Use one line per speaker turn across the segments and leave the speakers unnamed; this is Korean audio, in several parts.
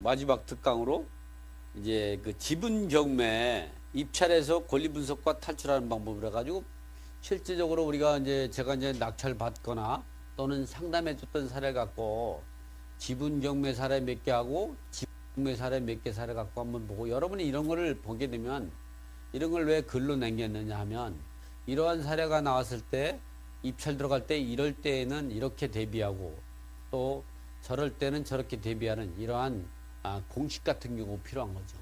마지막 특강으로 이제 그 지분 경매 입찰에서 권리 분석과 탈출하는 방법을 해가지고 실질적으로 우리가 이제 제가 이제 낙찰 받거나 또는 상담해 줬던 사례 갖고 지분 경매 사례 몇 개 하고 지분 경매 사례 몇 개 사례 갖고 한번 보고 여러분이 이런 거를 보게 되면 이런 걸 왜 글로 남겼느냐 하면 이러한 사례가 나왔을 때 입찰 들어갈 때 이럴 때에는 이렇게 대비하고 또 저럴 때는 저렇게 대비하는 이러한 공식 같은 경우 필요한 거죠.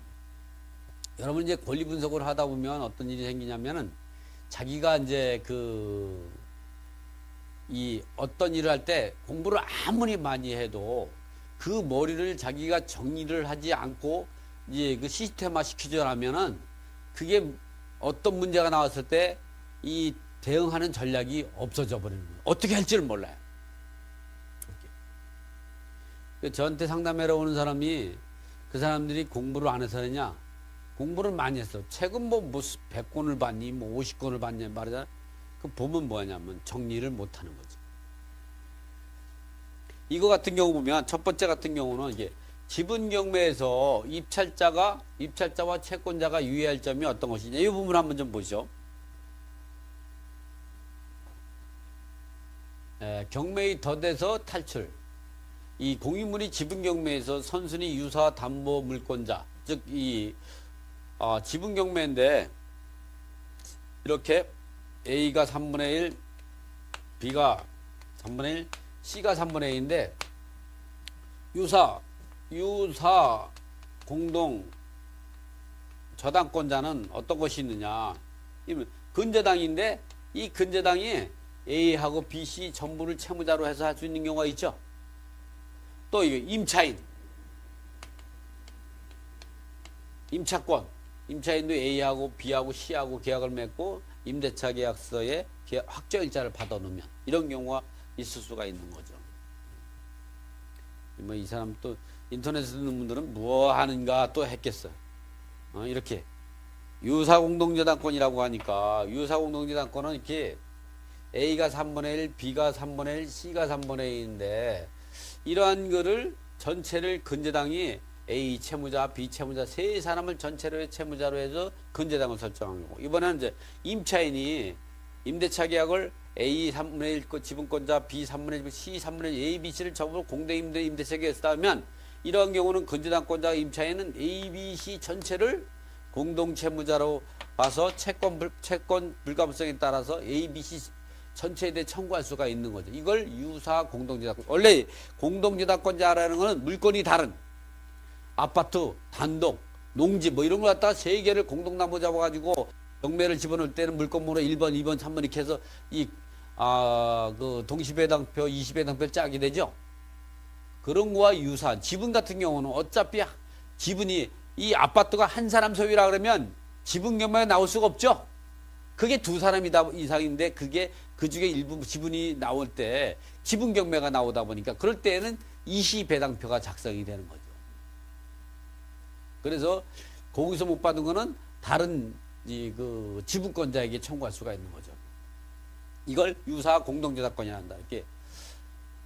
여러분 이제 권리 분석을 하다 보면 어떤 일이 생기냐면은 자기가 이제 이 어떤 일을 할 때 공부를 아무리 많이 해도 그 머리를 자기가 정리를 하지 않고 이제 그 시스템화 시키자면은 그게 어떤 문제가 나왔을 때 이 대응하는 전략이 없어져 버리는 거예요. 어떻게 할지를 몰라요. 저한테 상담하러 오는 사람이 그 사람들이 공부를 안 해서 그러냐? 공부를 많이 했어. 책은 뭐 100권을 봤니? 뭐 50권을 봤냐? 말이잖아. 그 보면 뭐냐면 정리를 못 하는 거지. 이거 같은 경우 보면 첫 번째 같은 경우는 이게 지분 경매에서 입찰자와 채권자가 유의할 점이 어떤 것이냐. 이 부분 한번 좀 보시죠. 경매의 덫에서 탈출. 이 공유물이 지분 경매에서 선순위 유사 담보 물권자, 즉 지분 경매인데 이렇게 A가 3분의 1, B가 3분의 1, C가 3분의 1인데 유사 공동 저당권자는 어떤 것이 있느냐? 근저당인데 이 근저당이 A하고 B, C 전부를 채무자로 해서 할 수 있는 경우가 있죠. 또 이게 임차인도 A하고 B하고 C하고 계약을 맺고 임대차 계약서에 확정일자를 받아 놓으면 이런 경우가 있을 수가 있는 거죠. 뭐 이 사람 또 인터넷에 듣는 분들은 뭐 하는가 또 했겠어요. 이렇게 유사공동저당권이라고 하니까 유사공동저당권은 이렇게 A가 3분의 1, B가 3분의 1, C가 3분의 1인데 이러한 거를 전체를 근저당이 A 채무자, B 채무자 세 사람을 전체로 채무자로 해서 근저당을 설정한 거고 이번에는 이제 임차인이 임대차 계약을 A 3분의 1 지분권자, B 3분의 1, C 3분의 1, A, B, C를 전부 공동 임대차 계약을 하면 이러한 경우는 근저당권자 임차인은 A, B, C 전체를 공동 채무자로 봐서 채권 불가분성에 따라서 A, B, C 전체에 대해 청구할 수가 있는 거죠. 이걸 유사 공동저당권. 원래 공동저당권자라는 것은 물건이 다른 아파트, 단독, 농지 뭐 이런 걸 갖다가 세 개를 공동나무 잡아가지고 경매를 집어넣을 때는 물건번호 1번, 2번, 3번 이렇게 해서 그 동시배당표, 20배당표를 짜게 되죠. 그런 거와 유사한 지분 같은 경우는 어차피 지분이 이 아파트가 한 사람 소유라 그러면 지분 경매가 나올 수가 없죠. 그게 두 사람이다 이상인데 그게 그 중에 일부 지분이 나올 때 지분 경매가 나오다 보니까 그럴 때에는 이시배당표가 작성이 되는 거죠. 그래서 거기서 못 받은 거는 다른 그 지분권자에게 청구할 수가 있는 거죠. 이걸 유사 공동저당권이라 한다. 이렇게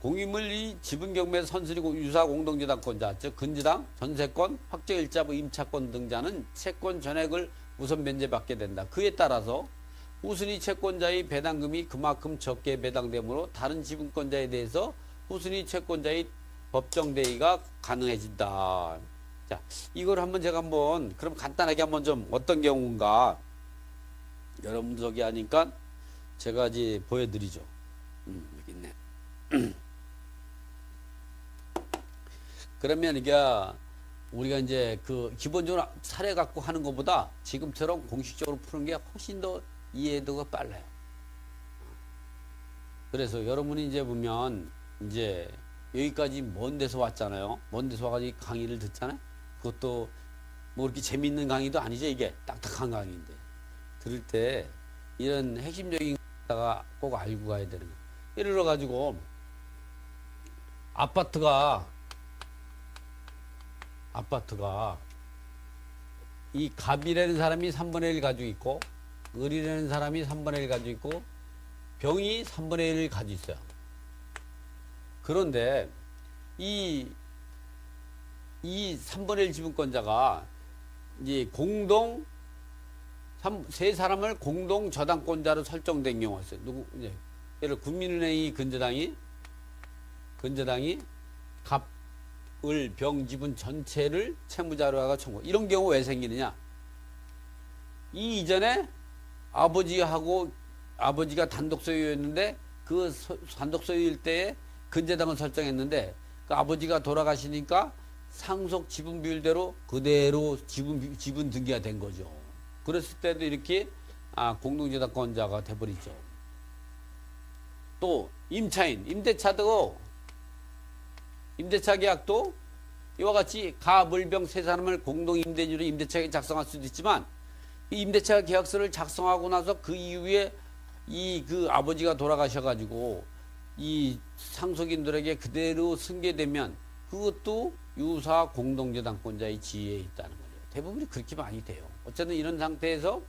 공유물이 지분 경매 선순위 유사 공동저당권자, 즉 근저당, 전세권, 확정일자부 임차권 등자는 채권 전액을 우선 면제받게 된다. 그에 따라서 후순위 채권자의 배당금이 그만큼 적게 배당되므로 다른 지분권자에 대해서 후순위 채권자의 법정 대의가 가능해진다. 자, 이걸 한번 제가 그럼 간단하게 한번 좀 어떤 경우인가 여러분들 저기 하니까 제가 이제 보여드리죠. 여기 있네. 그러면 이게 우리가 이제 그 기본적으로 사례 갖고 하는 것보다 지금처럼 공식적으로 푸는 게 훨씬 더 이해도가 빨라요. 그래서 여러분이 이제 보면 이제 여기까지 먼 데서 왔잖아요. 먼 데서 와가지고 강의를 듣잖아요. 그것도 뭐 이렇게 재밌는 강의도 아니죠. 이게 딱딱한 강의인데 들을 때 이런 핵심적인 거가 꼭 알고 가야 되는 거예요. 예를 들어 가지고 아파트가 이 갑이라는 사람이 3분의 1 가지고 있고 을이라는 사람이 3분의 1 가지고 있고 병이 3분의 1을 가지고 있어요. 그런데 이 이 3분의 1 지분권자가 이제 세 사람을 공동 저당권자로 설정된 경우가 있어요. 이제 예를 국민은행이 근저당이 갑, 을, 병, 지분 전체를 채무자로 하고 청구. 이런 경우 왜 생기느냐? 이 이전에 아버지가 단독 소유였는데 그 단독 소유일 때에 근저당을 설정했는데 그 아버지가 돌아가시니까 상속 지분 비율대로 그대로 지분 등기가 된 거죠. 그랬을 때도 이렇게 공동저당권자가 돼버리죠. 또 임차인, 임대차 계약도 이와 같이 가, 물, 병 세 사람을 공동 임대인으로 임대차에 작성할 수도 있지만 이 임대차 계약서를 작성하고 나서 그 이후에 그 아버지가 돌아가셔가지고 이 상속인들에게 그대로 승계되면 그것도 유사 공동저당권자의 지위에 있다는 거죠. 대부분이 그렇게 많이 돼요. 어쨌든 이런 상태에서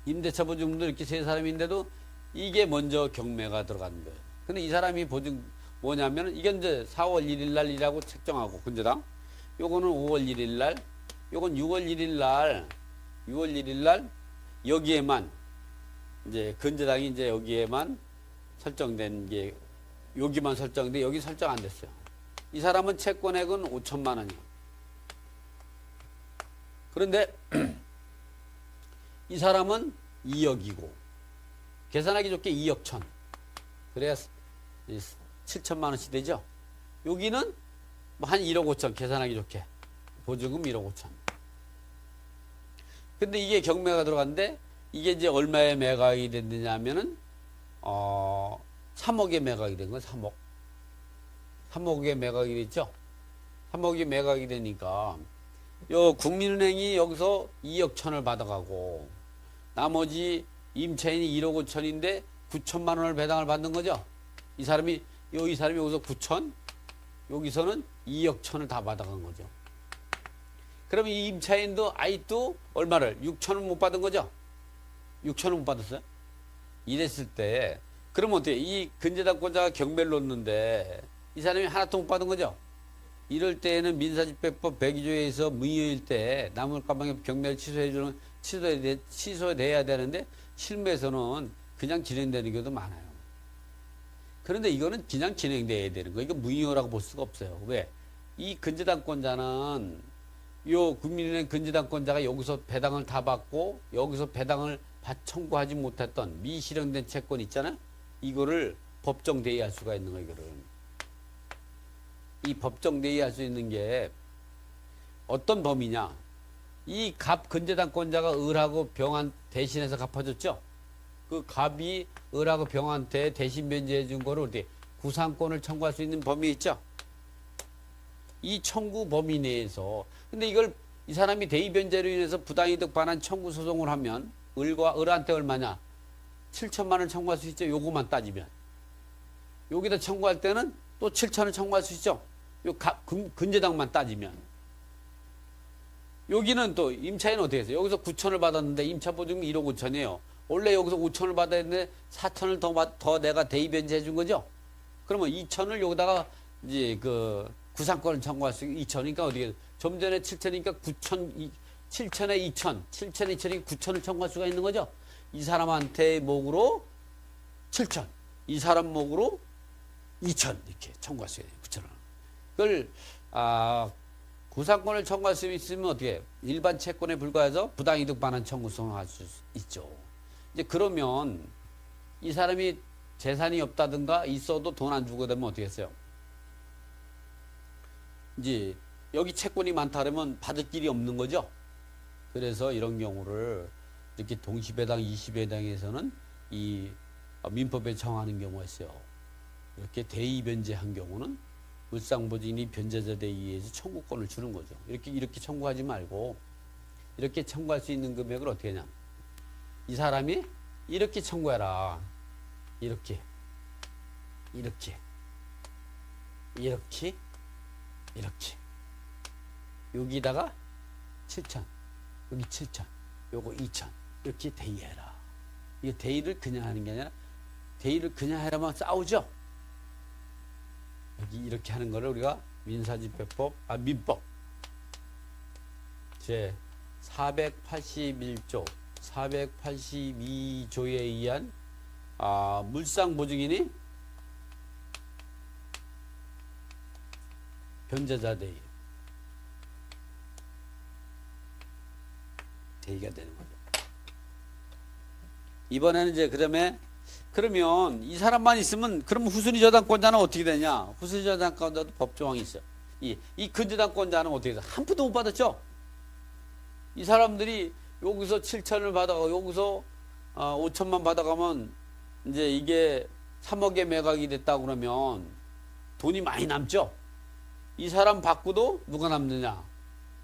임대차 보증금도 이렇게 세 사람인데도 이게 먼저 경매가 들어가는 거예요. 근데 이 사람이 뭐냐면 이게 이제 4월 1일 날이라고 책정하고 근저당 요거는 5월 1일 날 요건 6월 1일 날 여기에만 이제 근저당이 이제 여기에만 설정된 게 여기만 설정돼 여기 설정 안 됐어요. 이 사람은 채권액은 5천만 원이요. 그런데 이 사람은 2억이고 계산하기 좋게 2억 천. 그래야 7천만 원씩 되죠. 여기는 한 1억 5천 계산하기 좋게 보증금 1억 5천. 근데 이게 경매가 들어갔는데 이게 이제 얼마에 매각이 됐느냐면은 3억에 매각이 된 거예요. 3억에 매각이 됐죠. 3억에 매각이 되니까 요 국민은행이 여기서 2억 천을 받아가고 나머지 임차인이 1억 5천인데 9천만 원을 배당을 받는 거죠. 이 사람이 여기서 9천, 여기서는 2억 천을 다 받아간 거죠. 그러면 이 임차인도 아직도 얼마를 6천을 못 받은 거죠. 6천을 못 받았어요. 이랬을 때 그러면 어때요? 이 근저당권자가 경매를 놓는데 이 사람이 하나도 못 받은 거죠. 이럴 때에는 민사집행법 102조에서 무효일 때 납물가방에 경매를 취소돼야 되는데 실무에서는 그냥 진행되는 경우도 많아요. 그런데 이거는 그냥 진행돼야 되는 거예요. 이거 무효라고 볼 수가 없어요. 왜? 이 근저당권자는 요 국민은행 근저당권자가 여기서 배당을 다 받고 여기서 배당을 청구하지 못했던 미실현된 채권 있잖아요. 이거를 법정 대의할 수가 있는 거예요. 이거를. 이 법정 대의할 수 있는 게 어떤 범위냐? 이 갑 근저당권자가 을하고 병한 대신해서 갚아줬죠. 그 갑이 을하고 병한테 대신 변제해 준 거를 어디 구상권을 청구할 수 있는 범위 있죠. 이 청구 범위 내에서 근데 이걸 이 사람이 대의 변제로 인해서 부당이득 반환 청구 소송을 하면 을한테 얼마냐? 7천만 원 청구할 수 있죠. 요거만 따지면. 여기다 청구할 때는 또 7천을 청구할 수 있죠. 요 근저당만 따지면. 여기는 또 임차인은 어떻게 했어요? 여기서 9천을 받았는데 임차 보증금 1억 5천이에요. 원래 여기서 5천을 받아야 되는데 4천을 더 내가 대의 변제해 준 거죠. 그러면 2천을 여기다가 이제 그 구상권을 청구할 수 있고 2천이니까 어떻게 좀 전에 7천이니까 9천 7천에 2천 7천에 2천이 9천을 청구할 수가 있는 거죠. 이 사람한테 목으로 7천 이 사람 목으로 2천 이렇게 청구할 수 있어요. 9천을. 그걸 구상권을 청구할 수 있으면 어떻게 일반 채권에 불과해서 부당이득 반환 청구성을 할 수 있죠. 이제 그러면 이 사람이 재산이 없다든가 있어도 돈 안 주고 되면 어떻게 했어요? 이제 여기 채권이 많다 그러면 받을 길이 없는 거죠. 그래서 이런 경우를 이렇게 동시배당, 이시배당에서는 이 민법에 정하는 경우가 있어요. 이렇게 대의 변제한 경우는 물상보증인이 변제자 대의에서 청구권을 주는 거죠. 이렇게 청구하지 말고 이렇게 청구할 수 있는 금액을 어떻게 하냐? 이 사람이 이렇게 청구해라. 이렇게 여기다가 7천 여기 7천 요거 2천 이렇게 대의해라. 이게 대의를 그냥 하는 게 아니라 대의를 그냥 해라면 싸우죠. 여기 이렇게 하는 거를 우리가 민법 제 481조 482조에 의한 물상보증인이 변제자 대의가 되는 거죠. 이번에는 이제 그러면 이 사람만 있으면 그럼 후순위 저당권자는 어떻게 되냐? 후순위 저당권자도 법조항이 있어요. 이 근저당권자는 어떻게 돼? 한 푼도 못 받았죠? 이 사람들이 여기서 7천을 받아가 여기서 5천만 받아가면 이제 이게 3억에 매각이 됐다 그러면 돈이 많이 남죠? 이 사람 받고도 누가 남느냐?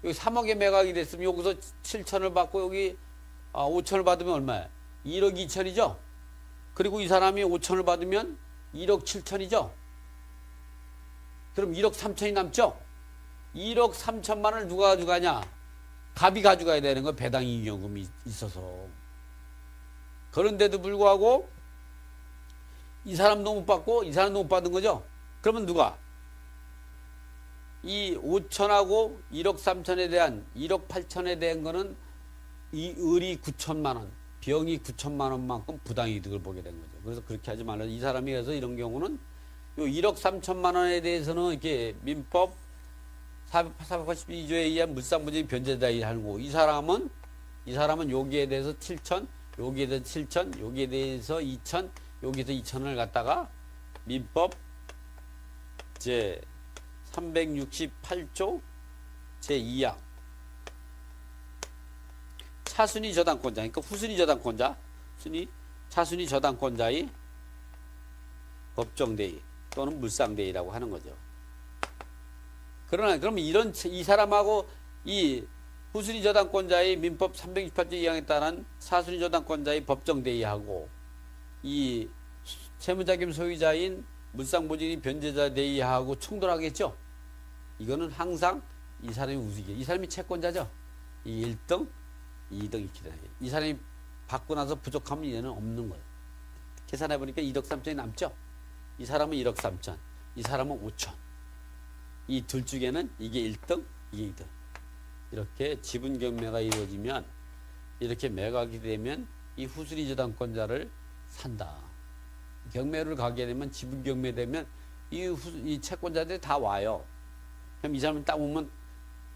여기 3억에 매각이 됐으면 여기서 7천을 받고 여기 5천을 받으면 얼마야? 1억 2천이죠? 그리고 이 사람이 5천을 받으면 1억 7천이죠? 그럼 1억 3천이 남죠? 1억 3천만 원을 누가 가져가냐? 갑이 가져가야 되는 거 배당이익연금이 있어서. 그런데도 불구하고 이 사람도 못 받고 이 사람도 못 받은 거죠? 그러면 누가? 이 5천하고 1억 3천에 대한 1억 8천에 대한 거는 이 을이 9천만 원, 병이 9천만 원만큼 부당이득을 보게 된 거죠. 그래서 그렇게 하지 말라. 이 사람이 해서 이런 경우는 요 1억 3천만 원에 대해서는 이렇게 민법 482조에 의한 물상보증이 변제대의 하는 거고 이 사람은 여기에 대해서 7천, 여기에 대해서 7천, 여기에 대해서 2천, 여기서 2천을 갖다가 민법 제 368조 제2항 차순위 저당권자, 그러니까 후순위 저당권자, 차순위 저당권자의 법정대의 또는 물상대의라고 하는 거죠. 그러면 이 사람하고 이 후순위 저당권자의 민법 368조 2항에 따른 사순위 저당권자의 법정대의하고 이 채무자금 소유자인 물상보증인 변제자 대의하고冲突하겠죠. 이거는 항상 이 사람이 우승이에요. 이 사람이 채권자죠. 이 1등, 2등 이렇게 되는 거예요. 이 사람이 받고 나서 부족하면 얘는 없는 거예요. 계산해 보니까 1억 3천이 남죠. 이 사람은 1억 3천, 이 사람은 5천. 이 둘 중에는 이게 1등, 이게 2등. 이렇게 지분 경매가 이루어지면 이렇게 매각이 되면 이 후순위 저당권자를 산다. 경매를 가게 되면 지분 경매되면 이 채권자들이 다 와요. 그럼 이 사람이 딱 오면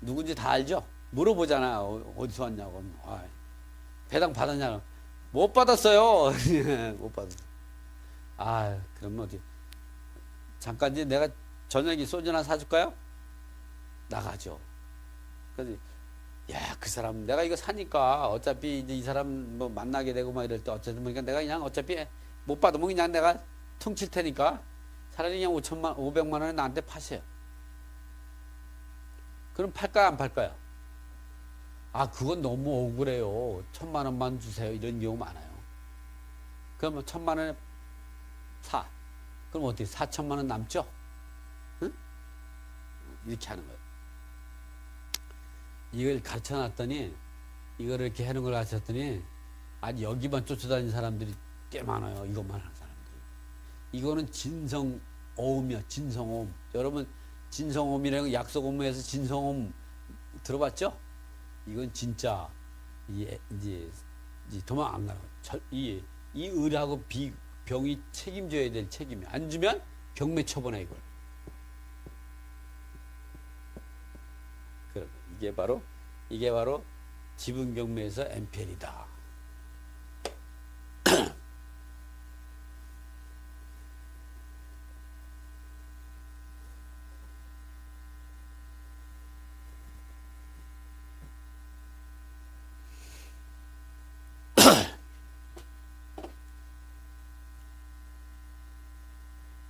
누군지 다 알죠? 물어보잖아. 어디서 왔냐고. 배당 받았냐? 못 받았어요. 못 받았어요. 그러면 어디 잠깐 이제 내가 저녁에 소주 하나 사줄까요? 나가죠. 그래서 그 사람 내가 이거 사니까 어차피 이제 이 사람 뭐 만나게 되고 막 이럴 때 어쨌든 보니까 내가 그냥 어차피 못 받으면 그냥 내가 퉁칠 테니까 차라리 그냥 500만 원에 나한테 파세요. 그럼 팔까요? 안 팔까요? 그건 너무 억울해요. 1,000만 원만 주세요. 이런 경우 많아요. 그러면 1,000만 원에 사. 그럼 어떻게 4천만 원 남죠? 응? 이렇게 하는 거예요. 이걸 가르쳐 놨더니 이거를 이렇게 하는 걸 가르쳤더니 여기만 쫓아다니는 사람들이 꽤 많아요. 이것만 하는 사람들이. 이거는 진성오음이야. 진성오음. 여러분 진성오음이라는 거 약속오음에서 진성오음 들어봤죠? 이건 진짜 이제 도망 안 가요. 이 을하고 병이 책임져야 될 책임이 안 주면 경매 처분해 이걸. 이게 바로 지분 경매에서 MPL이다.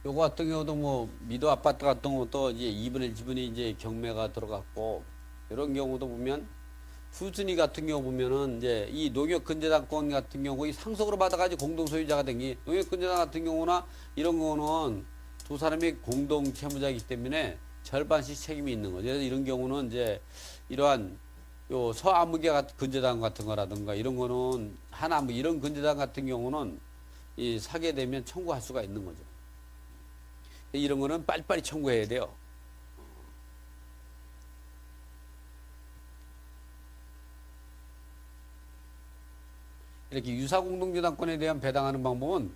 요거 같은 경우도 뭐 미도 아파트 같은 것도 이제 2분의 1 지분이 이제 경매가 들어갔고 이런 경우도 보면 후순위 같은 경우 보면은 이제 이 농협 근저당권 같은 경우 이 상속으로 받아가지고 공동 소유자가 된 게 농협 근저당 같은 경우나 이런 거는 두 사람이 공동 채무자이기 때문에 절반씩 책임이 있는 거죠. 그래서 이런 경우는 이제 이러한 요 서아무개 같은 근저당 같은 거라든가 이런 거는 하나무 이런 근저당 같은 경우는 이 사게 되면 청구할 수가 있는 거죠. 이런 거는 빨리빨리 청구해야 돼요. 이렇게 유사공동재단권에 대한 배당하는 방법은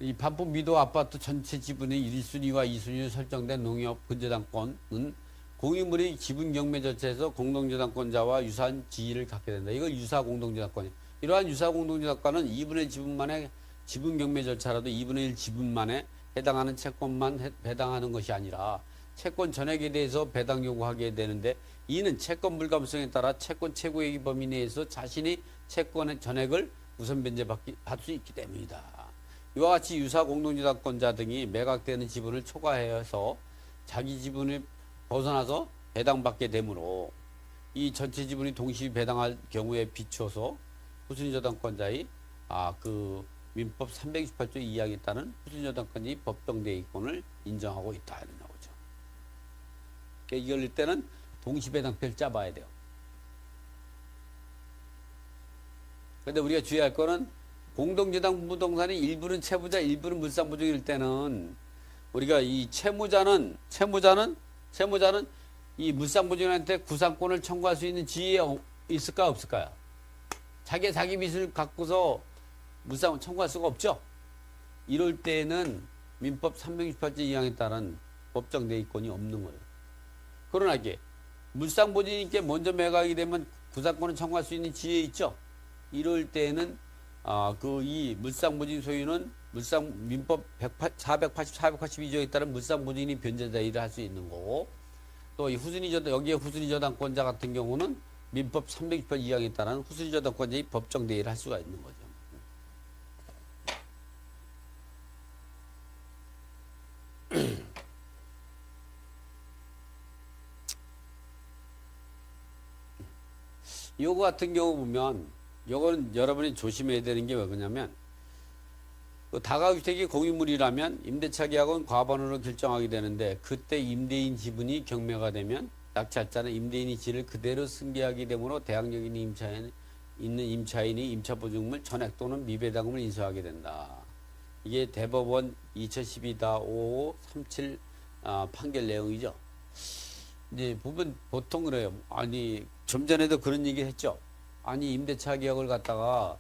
이 반품 미도 아파트 전체 지분의 1순위와 2순위로 설정된 농협 근저당권은 공유물의 지분 경매 절차에서 공동재단권자와 유사한 지위를 갖게 된다. 이걸 유사공동재단권이에요. 이러한 유사공동재단권은 2분의 1 지분만의 지분 경매 절차라도 2분의 1 지분만에 해당하는 채권만 배당하는 것이 아니라 채권 전액에 대해서 배당 요구하게 되는데, 이는 채권 불가분성에 따라 채권 최고액 범위 내에서 자신이 채권의 전액을 우선 변제받을 수 있기 때문이다. 이와 같이 유사 공동재단권자 등이 매각되는 지분을 초과해서 자기 지분을 벗어나서 배당받게 되므로 이 전체 지분이 동시 배당할 경우에 비추어서 후순위저당권자의 그 민법 328조 2항에 따른 후순위저당권자의 법정 대의권을 인정하고 있다 이런 나오죠. 그러니까 이걸 낼 때는 동시 배당표를 짜봐야 돼요. 근데 우리가 주의할 거는 공동재단 부동산이 일부는 채무자, 일부는 물상보증일 때는 우리가 이 채무자는 이 물상보증한테 구상권을 청구할 수 있는 지위에 있을까 없을까요? 자기 빚을 갖고서 물상 청구할 수가 없죠. 이럴 때는 민법 368조 2항에 따른 법정 대의권이 없는 거예요. 그러나 이게 물상보증인께 먼저 매각이 되면 구상권을 청구할 수 있는 지위에 있죠. 이럴 때는 이 물상보증 소유는 민법 482조에 따른 물상보증인이 변제자의를 할 수 있는 거고, 또 이 여기에 후순위저당권자 같은 경우는 민법 368 2항에 따른 후순위저당권자의 법정 대의를 할 수가 있는 거죠. 요거 같은 경우 보면, 요거는 여러분이 조심해야 되는 게 뭐냐면, 그 다가주택이 공유물이라면 임대차 계약은 과반으로 결정하게 되는데, 그때 임대인 지분이 경매가 되면 낙찰자는 임대인의 지를 그대로 승계하게 되므로 대항력 있는 임차인이 임차보증금을 전액 또는 미배당금을 인수하게 된다. 이게 대법원 2012-5537 판결 내용이죠. 이제 보면 보통 그래요. 아니 좀 전에도 그런 얘기 했죠. 아니 임대차 계약을 갖다가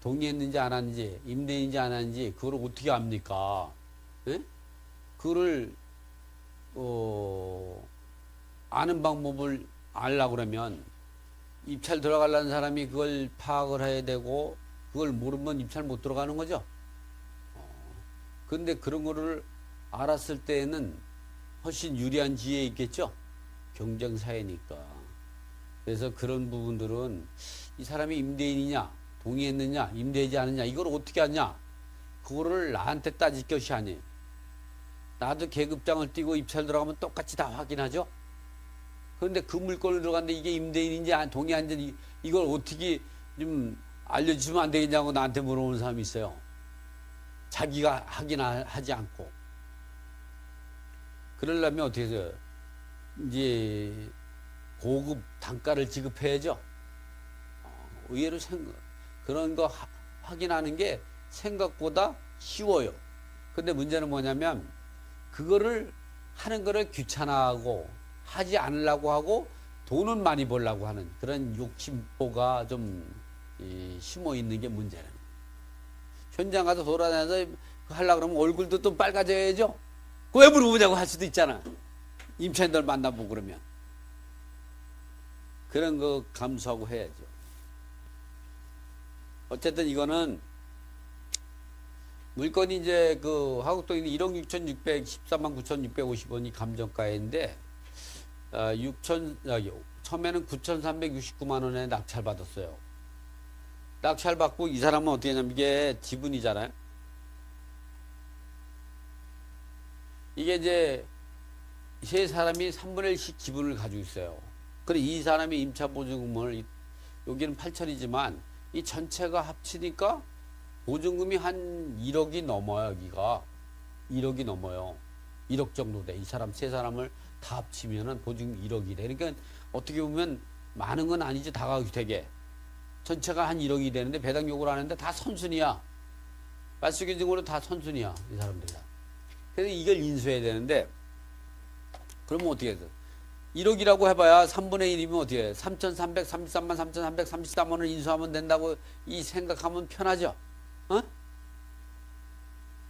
동의했는지 안 했는지, 임대인인지 안 했는지 그걸 어떻게 압니까? 예? 그거를 아는 방법을 알려고 그러면 입찰 들어가려는 사람이 그걸 파악을 해야 되고, 그걸 모르면 입찰 못 들어가는 거죠. 근데 그런 거를 알았을 때에는 훨씬 유리한 지혜에 있겠죠. 경쟁사회니까. 그래서 그런 부분들은 이 사람이 임대인이냐, 동의했느냐, 임대하지 않느냐, 이걸 어떻게 하냐, 그거를 나한테 따질 것이 아니에요. 나도 계급장을 띄고 입찰 들어가면 똑같이 다 확인하죠. 그런데 그 물건을 들어갔는데 이게 임대인인지 동의한지 이걸 어떻게 좀 알려주면 안 되겠냐고 나한테 물어보는 사람이 있어요. 자기가 확인하지 않고. 그러려면 어떻게 해서 이제 고급 단가를 지급해야죠. 의외로 그런 거 확인하는 게 생각보다 쉬워요. 근데 문제는 뭐냐면 그거를 하는 거를 귀찮아하고 하지 않으려고 하고 돈은 많이 벌려고 하는 그런 욕심보가 좀 심어 있는 게 문제라는 거예요. 현장 가서 돌아다녀서 하려고 그러면 얼굴도 또 빨개져야죠. 왜 물어보냐고 할 수도 있잖아. 임차인들 만나보고 그러면. 그런 거 감수하고 해야죠. 어쨌든 이거는 물건이 이제 그 화곡동에 1억 6,614만 9,650원이 감정가인데, 처음에는 9,369만 원에 낙찰 받았어요. 낙찰 받고 이 사람은 어떻게 했냐면, 이게 지분이잖아요. 이게 이제 세 사람이 3분의 1씩 지분을 가지고 있어요. 그래 이 사람이 임차보증금을, 여기는 8천이지만 이 전체가 합치니까 보증금이 한 1억이 넘어요. 여기가 1억이 넘어요. 1억 정도 돼. 이 사람 세 사람을 다 합치면은 보증금 1억이 돼. 그러니까 어떻게 보면 많은 건 아니지. 다가주택에 전체가 한 1억이 되는데 배당 요구를 하는데 다 선순위야. 말소기증으로 다 선순위야. 이 사람들 다. 그래서 이걸 인수해야 되는데, 그러면 어떻게 해서 1억이라고 해봐야 3분의 1이면 어떻게 해? 3,333만 3,333원을 인수하면 된다고 이 생각하면 편하죠? 어?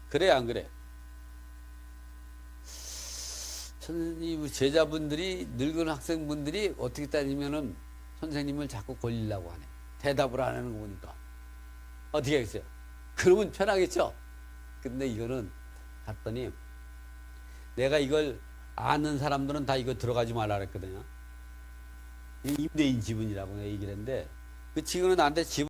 그래, 안 그래? 선생님, 제자분들이, 늙은 학생분들이 어떻게 따지면은 선생님을 자꾸 걸리려고 하네. 대답을 안 하는 거 보니까. 어떻게 하겠어요? 그러면 편하겠죠? 근데 이거는 갔더니 내가 이걸 아는 사람들은 다 이거 들어가지 말라 그랬거든요. 임대인 지분이라고 내가 얘기를 했는데 그 친구는 나한테 지분